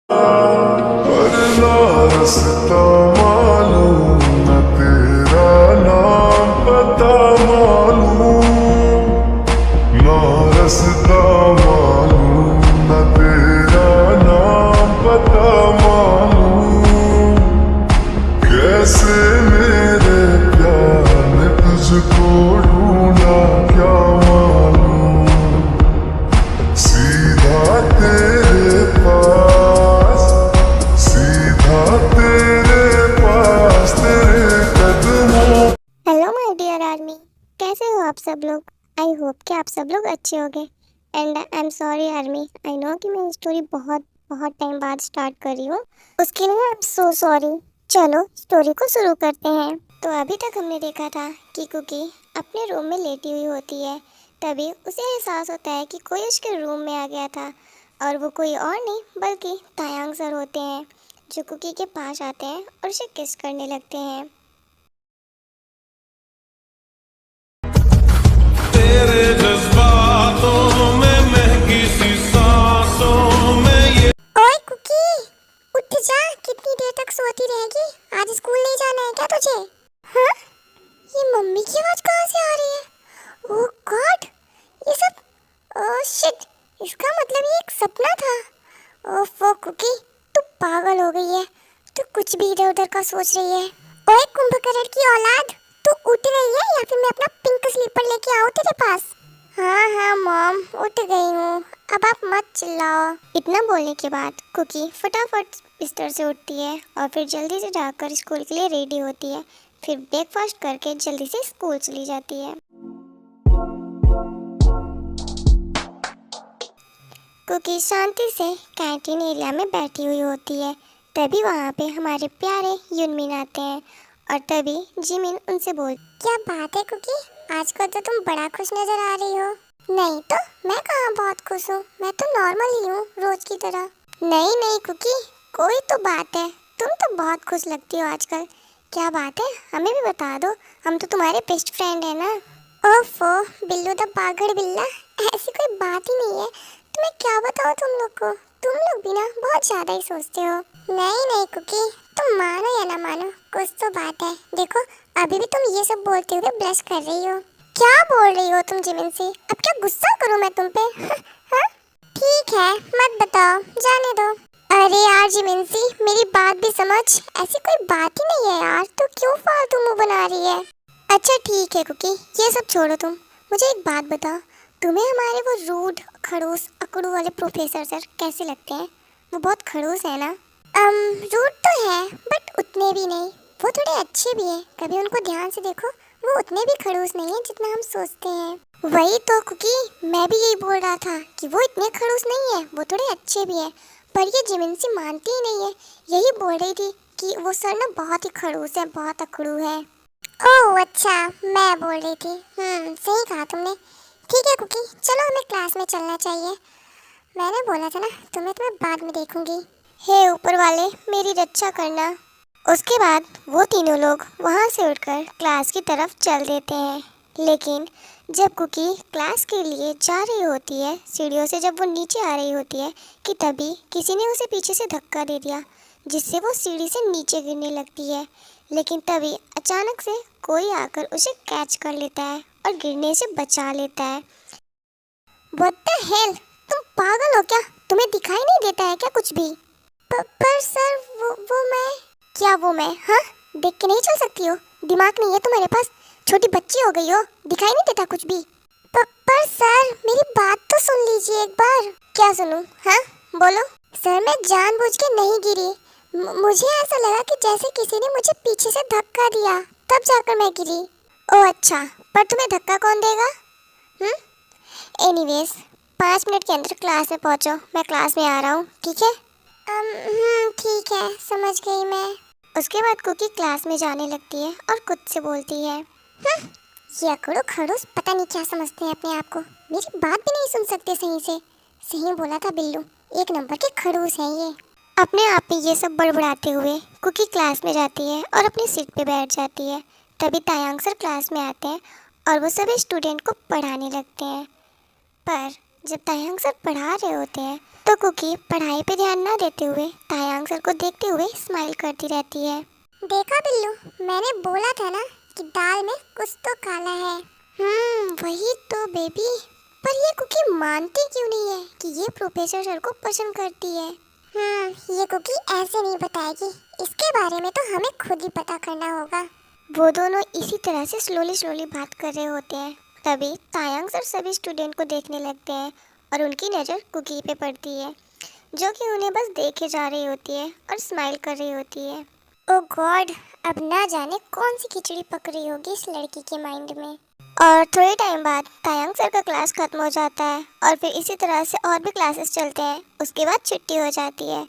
ना रास्ता मालूम न तेरा नाम पता मालूम, ना रास्ता मालूम न तेरा नाम पता मालूम। कैसे मेरे प्यार ने तुझको ढूंढा क्या मालूम, सीधा तेरे पास, सीधा तेरे पास तेरे कदमों। हेलो माय डियर आर्मी, कैसे हो आप सब लोग। आई होप कि आप सब लोग अच्छे होंगे। And I am sorry army, I know कि मैं स्टोरी बहुत बहुत टाइम बाद स्टार्ट कर रही हूँ, उसके लिए आई एम सो सॉरी। चलो स्टोरी को शुरू करते हैं। तो अभी तक हमने देखा था कि कुकी अपने रूम में लेटी हुई होती है। तभी उसे एहसास होता है कि कोई उसके रूम में आ गया था, और वो कोई और नहीं बल्कि तायांग सर होते हैं, जो कुकी के पास आते हैं और उसे किस करने लगते हैं। तेरे जज्बातों में महकी सी सांसों में ये। ओए कुकी, उठ जा, कितनी देर तक सोती रहेगी। आज स्कूल नहीं जाना है क्या तुझे? हाँ, ये मम्मी की आवाज कहाँ से आ रही है? ओह गॉड, ये सब, ओह शिट, इसका मतलब ये एक सपना था। ओफो कुकी, तू पागल हो गई है। तू कुछ भी इधर उधर का सोच रही है। ओए कुंभकर्ण की औलाद, तू उठ रही है या फिर मैं अपना पिंक स्लीपर लेके आऊँ तेरे पास? हाँ हाँ मॉम, उठ गई हूँ, अब आप मत चिल्लाओ। इतना बोलने के बाद कुकी फटाफट बिस्तर से उठती है और फिर जल्दी से जाकर स्कूल के लिए रेडी होती है। फिर ब्रेकफास्ट करके जल्दी से स्कूल चली जाती है। कुकी शांति से कैंटीन एरिया में बैठी हुई होती है। तभी वहाँ पे हमारे प्यारे युनमिन आते हैं और तभी जिमिन उनसे बोल, क्या बात है कुकी, आजकल तो तुम बड़ा खुश नजर आ रही हो। नहीं तो मैं कहाँ बहुत खुश हूँ, मैं तो नॉर्मल ही हूँ रोज की तरह। नहीं नहीं कुकी, कोई तो बात है, तुम तो बहुत खुश लगती हो आजकल। क्या बात है, हमें भी बता दो, हम तो तुम्हारे बेस्ट फ्रेंड है ना। ओफो बिल्लू द पागड़ बिल्ला, ऐसी कोई बात ही नहीं है। तुम्हें क्या बताओ तुम लोग भी ना बहुत ज्यादा ही सोचते हो। नहीं नहीं कुकी, तुम मानो या ना मानो, कुछ तो बात है। देखो अभी भी तुम ये सब बोलते हुए ब्लश कर रही हो। क्या बोल रही हो तुम जिमिन से? अब क्या गुस्सा करूं मैं तुम पे? हाँ? ठीक है, मत बताओ, जाने दो। अरे यार जिमिनसी, मेरी बात भी समझ, ऐसी कोई बात ही नहीं है यार, तो क्यों फालतू मुंह बना रही है। अच्छा ठीक है कुकी, ये सब छोड़ो, तुम मुझे एक बात बताओ, तुम्हें हमारे वो रूड खड़ूस अकड़ू वाले प्रोफेसर सर कैसे लगते हैं? वो बहुत खड़ूस है ना? रूड तो है बट उतने भी नहीं, वो थोड़े अच्छे भी हैं। कभी उनको ध्यान से देखो, वो उतने भी खड़ूस नहीं है जितना हम सोचते हैं। वही तो कुकी, मैं भी यही बोल रहा था कि वो इतने खड़ूस नहीं है, वो थोड़े अच्छे भी हैं। पर ये जिमिनसी मानती ही नहीं है, यही बोल रही थी कि वो सर ना बहुत ही खड़ूस है, बहुत अकड़ू है। ओह अच्छा, मैं बोल रही थी। सही कहा तुमने। ठीक है कुकी, चलो हमें क्लास में चलना चाहिए। मैंने बोला था ना तुम्हें बाद में देखूंगी। हे ऊपर वाले, मेरी रक्षा करना। उसके बाद वो तीनों लोग वहाँ से उठकर क्लास की तरफ चल देते हैं। लेकिन जब कुकी क्लास के लिए जा रही होती है, सीढ़ियों से जब वो नीचे आ रही होती है कि तभी किसी ने उसे पीछे से धक्का दे दिया, जिससे वो सीढ़ी से नीचे गिरने लगती है। लेकिन तभी अचानक से कोई आकर उसे कैच कर लेता है और गिरने से बचा लेता है। What the hell? तुम पागल हो क्या? तुम्हें दिखाई नहीं देता है क्या कुछ भी? पर सर वो मैं। क्या वो मैं? हाँ, देख के नहीं चल सकती हो? दिमाग नहीं है तुम्हारे पास? छोटी बच्ची हो गई हो, दिखाई नहीं देता कुछ भी? पर सर मेरी बात तो सुन लीजिए एक बार। क्या सुनूं? हाँ बोलो। सर मैं जानबूझ के नहीं गिरी, मुझे ऐसा लगा कि जैसे किसी ने मुझे पीछे से धक्का दिया, तब जाकर मैं गिरी। ओह अच्छा, पर तुम्हें धक्का कौन देगा? एनीवेज 5 मिनट के अंदर क्लास में पहुंचो, मैं क्लास में आ रहा हूँ, ठीक है? ठीक है, समझ गई मैं। उसके बाद कुकी क्लास में जाने लगती है और खुद से बोलती है, ये अकड़ू खड़ूस पता नहीं क्या समझते हैं अपने आप को, मेरी बात भी नहीं सुन सकते सही से। सही बोला था बिल्लू, एक नंबर के खड़ूस हैं ये। अपने आप में ये सब बड़बड़ाते हुए कुकी क्लास में जाती है और अपनी सीट पे बैठ जाती है। तभी तायांग सर क्लास में आते हैं और वो सभी स्टूडेंट को पढ़ाने लगते हैं। पर जब तायांग सर पढ़ा रहे होते हैं तो कुकी पढ़ाई पे ध्यान ना देते हुए तायांग सर को देखते हुए स्माइल करती रहती है। देखा बिल्लू, मैंने बोला था ना कि दाल में कुछ तो काला है। वही तो बेबी। पर ये कुकी मानती क्यों नहीं है कि ये प्रोफेसर सर को पसंद करती है? ये कुकी ऐसे नहीं बताएगी। इसके बारे में तो हमें खुद ही पता करना होगा। वो दोनों इसी तरह से स्लोली बात कर रहे होते हैं। तभी तायांग सर सभी स्टूडेंट को देखने लगते हैं और उनकी नज़र कुकी पे पड़ती है, जो कि उन्हें बस देखे जा रही होती है और स्माइल कर रही होती है। ओ गॉड, अब ना जाने कौन सी खिचड़ी पक रही होगी इस लड़की के माइंड में। और थोड़े टाइम बाद तायांग सर का क्लास खत्म हो जाता है और फिर इसी तरह से और भी क्लासेस चलते हैं। उसके बाद छुट्टी हो जाती है।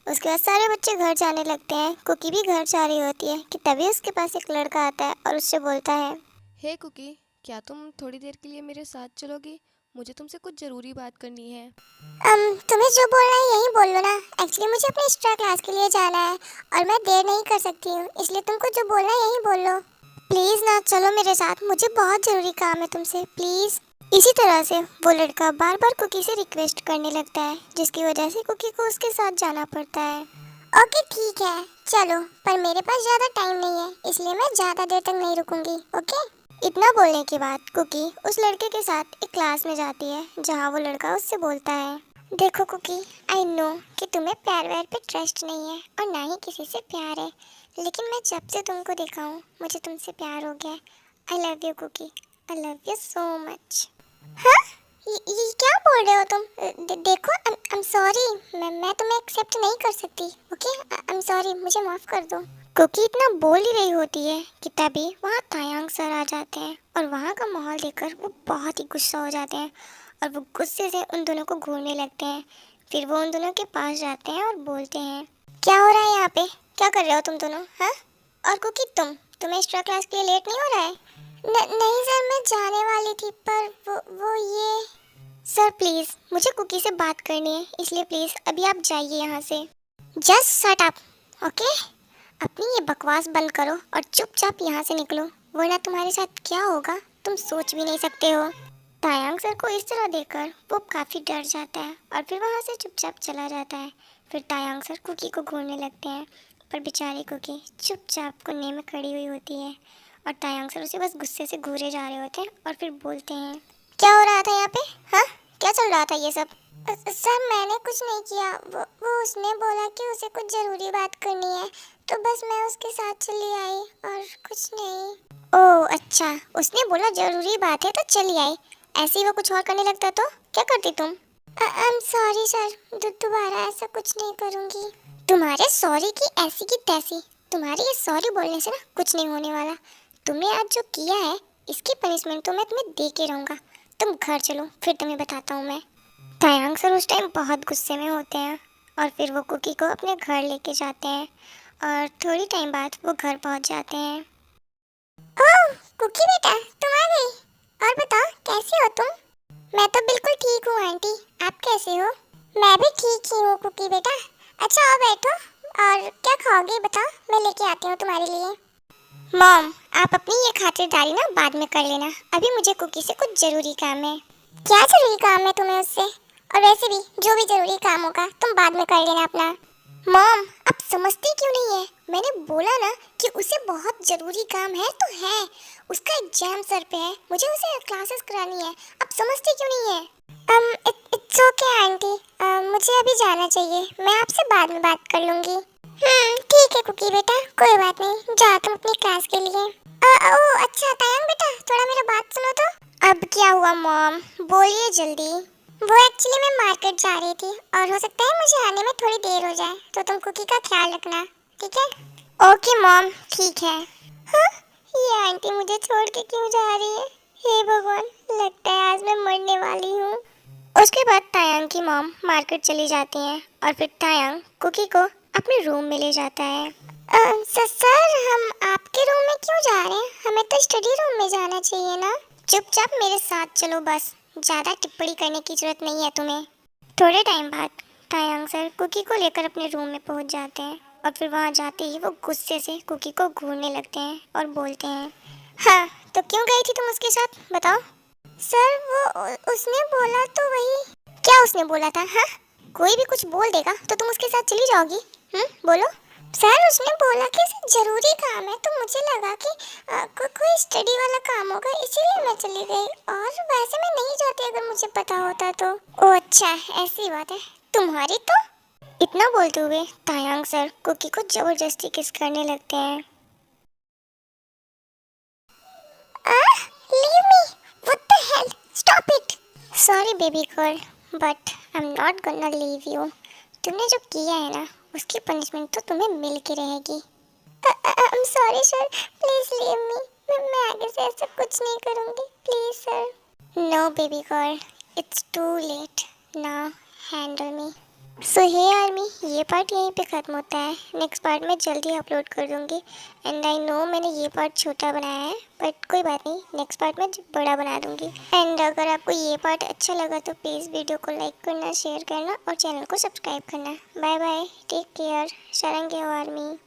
उसके बाद सारे बच्चे घर जाने लगते हैं। कुकी भी घर जा रही होती है कि तभी उसके पास एक लड़का आता है और उससे बोलता है, हे कुकी, क्या तुम थोड़ी देर के लिए मेरे साथ चलोगी? मुझे तुमसे कुछ ज़रूरी बात करनी है। तुम्हें जो बोलना है यही बोल लो ना। एक्चुअली मुझे अपने एक्स्ट्रा क्लास के लिए जाना है और मैं देर नहीं कर सकती हूँ, इसलिए तुमको जो बोलना है यही बोल लो। प्लीज़ ना चलो मेरे साथ, मुझे बहुत ज़रूरी काम है तुमसे, प्लीज़। इसी तरह से वो लड़का बार बार कुकी से रिक्वेस्ट करने लगता है, जिसकी वजह से कुकी को उसके साथ जाना पड़ता है। ओके ठीक है चलो, पर मेरे पास ज़्यादा टाइम नहीं है, इसलिए मैं ज़्यादा देर तक नहीं रुकूंगी। ओके। इतना बोलने के बाद कुकी उस लड़के के साथ एक क्लास में जाती है, जहाँ वो लड़का उससे बोलता है, देखो कुकी, आई नो कि तुम्हें प्यार व्यार पे ट्रस्ट नहीं है और ना ही किसी से प्यार है, लेकिन मैं जब से तुमको देखा हूँ मुझे तुमसे प्यार हो गया। I love you Cookie, I love you so much. हाँ, ये क्या बोल रहे हो तुम? देखो, आई एम सॉरी, मैं तुम्हें एक्सेप्ट नहीं कर सकती। ओके, आई एम सॉरी, मुझे माफ़ कर दो। कुकी इतना बोल ही रही होती है कि तभी वहाँ तायांग सर आ जाते हैं और वहाँ का माहौल देखकर वो बहुत ही गुस्सा हो जाते हैं और वो गुस्से से उन दोनों को घूरने लगते हैं। फिर वो उन दोनों के पास जाते हैं और बोलते हैं, क्या हो रहा है यहाँ पे? क्या कर रहे हो तुम दोनों? हाँ, और कुकी तुम्हें एक्स्ट्रा क्लास के लिए लेट नहीं हो रहा है? नहीं सर, मैं जाने वाली थी, पर वो ये। सर प्लीज़, मुझे कुकी से बात करनी है, इसलिए प्लीज़ अभी आप जाइए यहाँ से। Just shut up, okay? अपनी ये बकवास बंद करो और चुपचाप यहाँ से निकलो, वरना तुम्हारे साथ क्या होगा तुम सोच भी नहीं सकते हो। तायांग सर को इस तरह देखकर वो काफ़ी डर जाता है और फिर वहाँ से चुपचाप चला जाता है। फिर तायांग सर कुकी को घूरने लगते हैं, पर बेचारी कुकी चुपचाप कोने में खड़ी हुई होती है और तायांग सर उसे बस गुस्से से घूरे जा रहे होते हैं और फिर बोलते हैं, क्या हो रहा था यहाँ पे? हाँ, क्या चल रहा था ये सब? सर मैंने कुछ नहीं किया, वो उसने बोला कि उसे कुछ ज़रूरी बात करनी है, तो बस मैं उसके साथ चली आई और कुछ नहीं। ओह अच्छा, उसने बोला ज़रूरी बात है तो चली आई, ऐसे ही वो कुछ और करने लगता तो क्या करती तुम? आई एम सॉरी सर, दोबारा ऐसा कुछ नहीं करूँगी। तुम्हारे सॉरी की ऐसी की तैसी, तुम्हारे ये सॉरी बोलने से ना कुछ नहीं होने वाला। तुमने आज जो किया है इसकी पनिशमेंट तो मैं तुम्हें दे के रहूँगा। तुम घर चलो, फिर तुम्हें बताता हूँ मैं। तायांग सर उस टाइम बहुत गुस्से में होते हैं और फिर वो कुकी को अपने घर लेके जाते हैं और थोड़ी टाइम बाद वो घर पहुँच जाते हैं। ओह कुकी बेटा, तुम आ गई। और बताओ कैसी हो तुम? मैं तो बिल्कुल ठीक हूँ आंटी, आप कैसे हो? मैं भी ठीक ही हूँ कुकी बेटा। अच्छा आओ बैठो, और क्या खाओगे बताओ, मैं लेके आती हूँ तुम्हारे लिए। मॉम, आप अपनी ये खातिरदारी ना बाद में कर लेना, अभी मुझे कुकी से कुछ ज़रूरी काम है। क्या ज़रूरी काम है तुम्हें उससे? और वैसे भी जो भी ज़रूरी काम होगा तुम बाद में कर लेना अपना। मॉम, आप समझती क्यों नहीं है? मैंने बोला ना कि उसे बहुत ज़रूरी काम है तो है, उसका एग्जाम सर पे है, मुझे उसे क्लासेस करानी है, आप समझती क्यों नहीं है? इट्स ओके आंटी, मुझे अभी जाना चाहिए, मैं आपसे बाद में बात कर लूँगी। ठीक है कुकी बेटा, कोई बात नहीं, जाओ तुम अपनी क्लास के लिए। ओह अच्छा तायांग बेटा, थोड़ा मेरा बात सुनो तो। अब क्या हुआ मॉम, बोलिए जल्दी। वो एक्चुअली मैं मार्केट जा रही थी और हो सकता है मुझे आने में थोड़ी देर हो जाए, तो तुम कुकी का ख्याल रखना, ठीक है? ओके मॉम, ठीक है। हाँ, ये आंटी मुझे छोड़ के क्यों जा रही है? हे भगवान, लगता है आज मैं मरने वाली हूँ। उसके बाद तायांग की मॉम मार्केट चली जाती हैं और फिर तायांग कुकी को अपने रूम में ले जाता है। सर हम आपके रूम में क्यों जा रहे हैं? हमें तो स्टडी रूम में जाना चाहिए ना। चुपचाप मेरे साथ चलो बस, ज़्यादा टिप्पणी करने की जरूरत नहीं है तुम्हें। थोड़े टाइम बाद तायांग सर कुकी को लेकर अपने रूम में पहुंच जाते हैं और फिर वहां जाते ही वो गुस्से से कुकी को घूरने लगते हैं और बोलते हैं, हाँ तो क्यों गई थी तुम उसके साथ, बताओ? सर वो उसने बोला तो वही। क्या उसने बोला था? हाँ, कोई भी कुछ बोल देगा तो तुम उसके साथ चली जाओगी? बोलो। सर उसने बोला कि इसे जरूरी काम है, तो मुझे लगा कि कोई स्टडी वाला काम होगा, इसीलिए मैं चली गई। और वैसे मैं नहीं जाती अगर मुझे पता होता तो। ओह अच्छा, ऐसी बात है। तुम्हारी तो इतना बोलते हुए तायांग सर कुकी को जबरदस्ती किस करने लगते हैं। Leave me! What the hell? Stop it! Sorry baby girl, but I'm not gonna leave you. तुमने जो किया है ना, उसकी पनिशमेंट तो तुम्हें मिल के रहेगी। I'm sorry sir, please leave me. मैं आगे से ऐसा कुछ नहीं करूँगी, please sir. No baby girl, it's too late. Now handle me. So hey army, ये पार्ट यहीं पे ख़त्म होता है। नेक्स्ट पार्ट मैं जल्दी अपलोड कर दूँगी। एंड आई नो मैंने ये पार्ट छोटा बनाया है, बट कोई बात नहीं, नेक्स्ट पार्ट मैं बड़ा बना दूँगी। एंड अगर आपको ये पार्ट अच्छा लगा तो प्लीज़ वीडियो को लाइक करना, शेयर करना और चैनल को सब्सक्राइब करना। बाय बाय, टेक केयर, सारंगी आर्मी।